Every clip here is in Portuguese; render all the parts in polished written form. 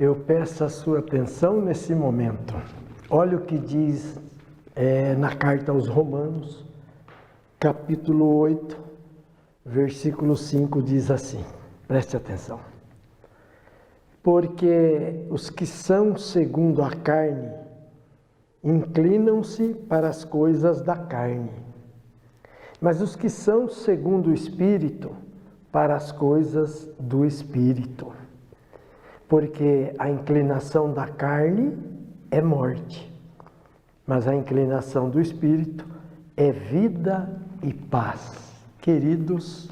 Eu peço a sua atenção nesse momento. Olha o que diz na carta aos Romanos, capítulo 8, versículo 5, diz assim, preste atenção. Porque os que são segundo a carne inclinam-se para as coisas da carne, mas os que são segundo o Espírito, para as coisas do Espírito. Porque a inclinação da carne é morte, mas a inclinação do Espírito é vida e paz. Queridos,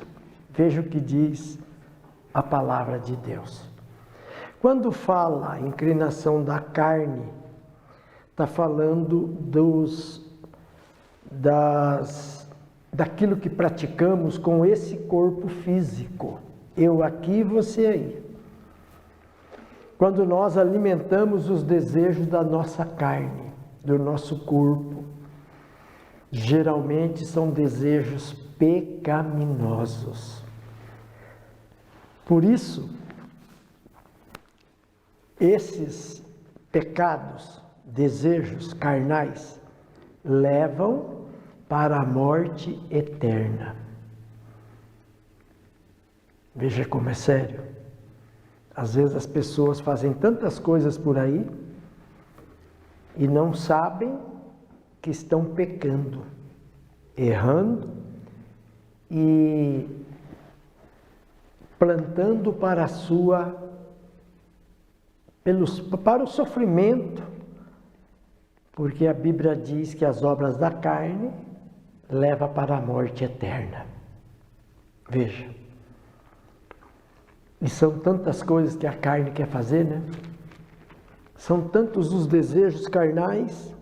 veja o que diz a palavra de Deus. Quando fala inclinação da carne, está falando daquilo que praticamos com esse corpo físico. Eu aqui, você aí. Quando nós alimentamos os desejos da nossa carne, do nosso corpo, geralmente são desejos pecaminosos. Por isso, esses pecados, desejos carnais, levam para a morte eterna. Veja como é sério. Às vezes as pessoas fazem tantas coisas por aí e não sabem que estão pecando, errando e plantando para o sofrimento, porque a Bíblia diz que as obras da carne levam para a morte eterna. Veja. E são tantas coisas que a carne quer fazer, né? São tantos os desejos carnais.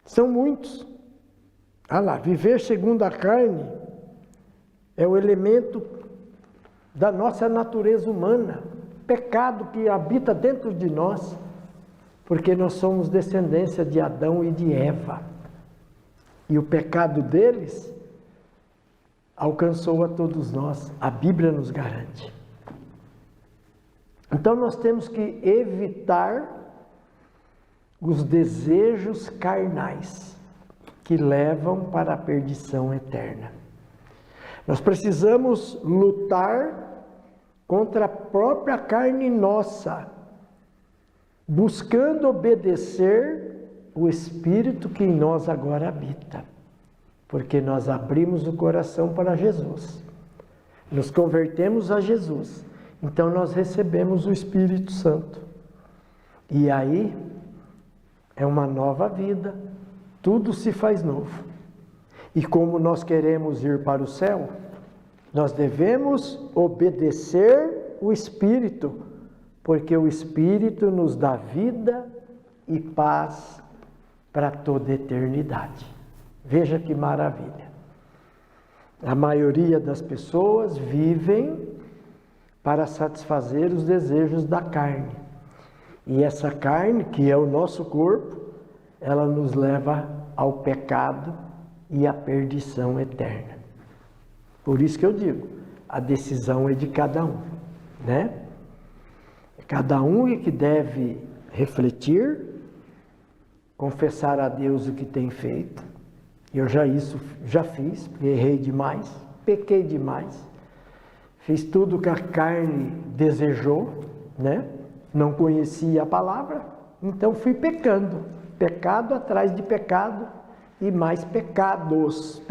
São muitos. Ah lá, viver segundo a carne é o elemento da nossa natureza humana. Pecado que habita dentro de nós, porque nós somos descendência de Adão e de Eva. E o pecado deles alcançou a todos nós, a Bíblia nos garante. Então nós temos que evitar os desejos carnais que levam para a perdição eterna. Nós precisamos lutar contra a própria carne nossa, buscando obedecer o Espírito que em nós agora habita. Porque nós abrimos o coração para Jesus, nos convertemos a Jesus, então nós recebemos o Espírito Santo. E aí é uma nova vida, tudo se faz novo. E como nós queremos ir para o céu, nós devemos obedecer o Espírito, porque o Espírito nos dá vida e paz para toda a eternidade. Veja que maravilha. A maioria das pessoas vivem para satisfazer os desejos da carne. E essa carne, que é o nosso corpo, ela nos leva ao pecado e à perdição eterna. Por isso que eu digo, a decisão é de cada um, né? Cada um é que deve refletir, confessar a Deus o que tem feito. Eu já fiz, errei demais, pequei demais, fiz tudo que a carne desejou, né? Não conhecia a palavra, então fui pecando, pecado atrás de pecado e mais pecados.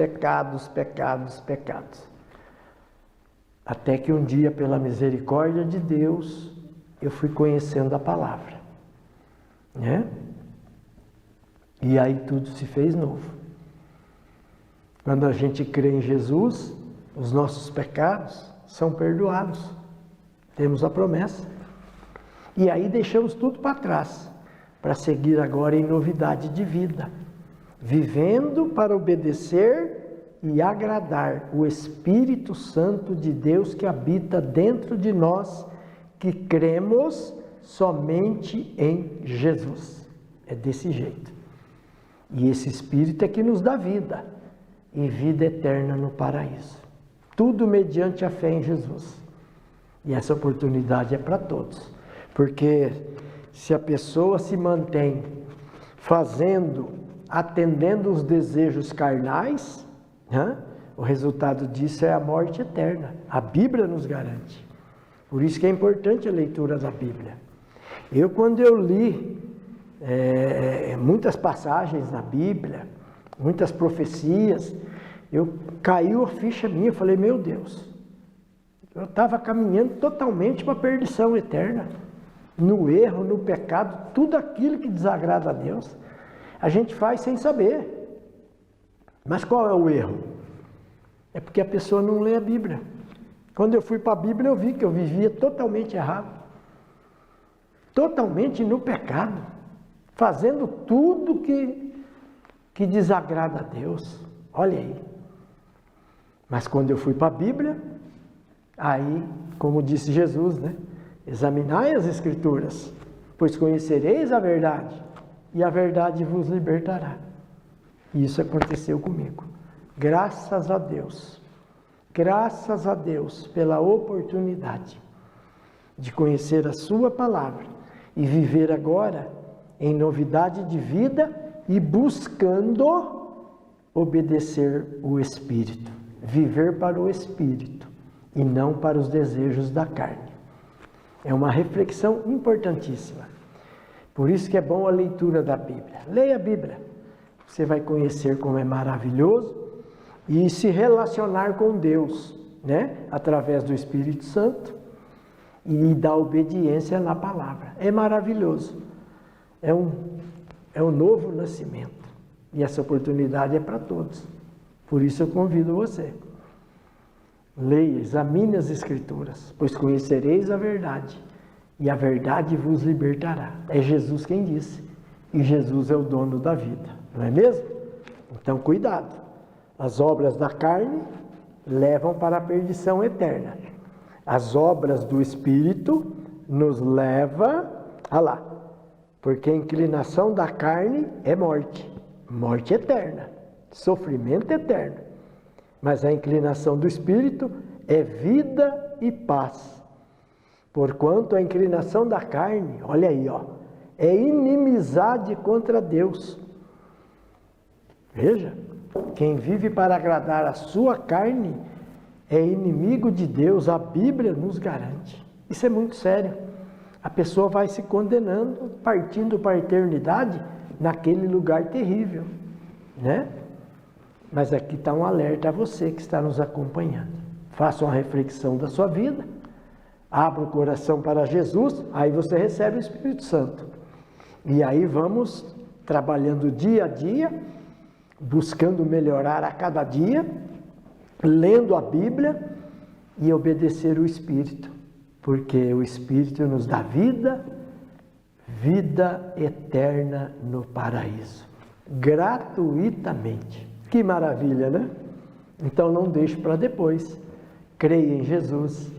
Até que um dia, pela misericórdia de Deus, eu fui conhecendo a palavra, né? E aí tudo se fez novo. Quando a gente crê em Jesus, os nossos pecados são perdoados. Temos a promessa. E aí deixamos tudo para trás, para seguir agora em novidade de vida, vivendo para obedecer e agradar o Espírito Santo de Deus que habita dentro de nós, que cremos somente em Jesus. É desse jeito. E esse Espírito é que nos dá vida. E vida eterna no paraíso. Tudo mediante a fé em Jesus. E essa oportunidade é para todos. Porque se a pessoa se mantém atendendo os desejos carnais, né? O resultado disso é a morte eterna. A Bíblia nos garante. Por isso que é importante a leitura da Bíblia. Quando eu li muitas passagens na Bíblia, muitas profecias, caiu a ficha minha, eu falei, meu Deus, eu estava caminhando totalmente para a perdição eterna, no erro, no pecado, tudo aquilo que desagrada a Deus, a gente faz sem saber. Mas qual é o erro? É porque a pessoa não lê a Bíblia. Quando eu fui para a Bíblia, eu vi que eu vivia totalmente errado, totalmente no pecado, fazendo tudo que desagrada a Deus. Olha aí. Mas quando eu fui para a Bíblia, aí, como disse Jesus, né? Examinai as Escrituras, pois conhecereis a verdade, e a verdade vos libertará. E isso aconteceu comigo. Graças a Deus pela oportunidade de conhecer a sua palavra e viver agora em novidade de vida e buscando obedecer o Espírito. Viver para o Espírito e não para os desejos da carne. É uma reflexão importantíssima. Por isso que é bom a leitura da Bíblia. Leia a Bíblia. Você vai conhecer como é maravilhoso e se relacionar com Deus, né? Através do Espírito Santo e da obediência na palavra. É maravilhoso. É um novo nascimento. E essa oportunidade é para todos. Por isso eu convido você. Leia, examine as Escrituras, pois conhecereis a verdade, e a verdade vos libertará. É Jesus quem disse, e Jesus é o dono da vida, não é mesmo? Então, cuidado. As obras da carne levam para a perdição eterna. As obras do Espírito nos levam, olha lá, porque a inclinação da carne é morte, morte eterna, sofrimento eterno. Mas a inclinação do Espírito é vida e paz. Porquanto a inclinação da carne, olha aí, é inimizade contra Deus. Veja, quem vive para agradar a sua carne é inimigo de Deus, a Bíblia nos garante. Isso é muito sério. A pessoa vai se condenando, partindo para a eternidade, naquele lugar terrível, né? Mas aqui está um alerta a você que está nos acompanhando. Faça uma reflexão da sua vida, abra o coração para Jesus, aí você recebe o Espírito Santo. E aí vamos trabalhando dia a dia, buscando melhorar a cada dia, lendo a Bíblia e obedecer o Espírito. Porque o Espírito nos dá vida, vida eterna no paraíso. Gratuitamente. Que maravilha, né? Então não deixe para depois. Creia em Jesus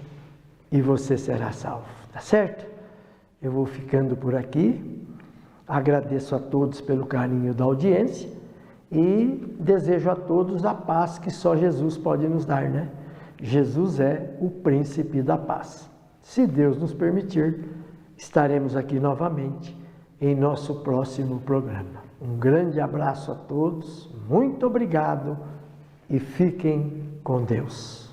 e você será salvo, tá certo? Eu vou ficando por aqui. Agradeço a todos pelo carinho da audiência e desejo a todos a paz que só Jesus pode nos dar, né? Jesus é o príncipe da paz. Se Deus nos permitir, estaremos aqui novamente em nosso próximo programa. Um grande abraço a todos, muito obrigado e fiquem com Deus.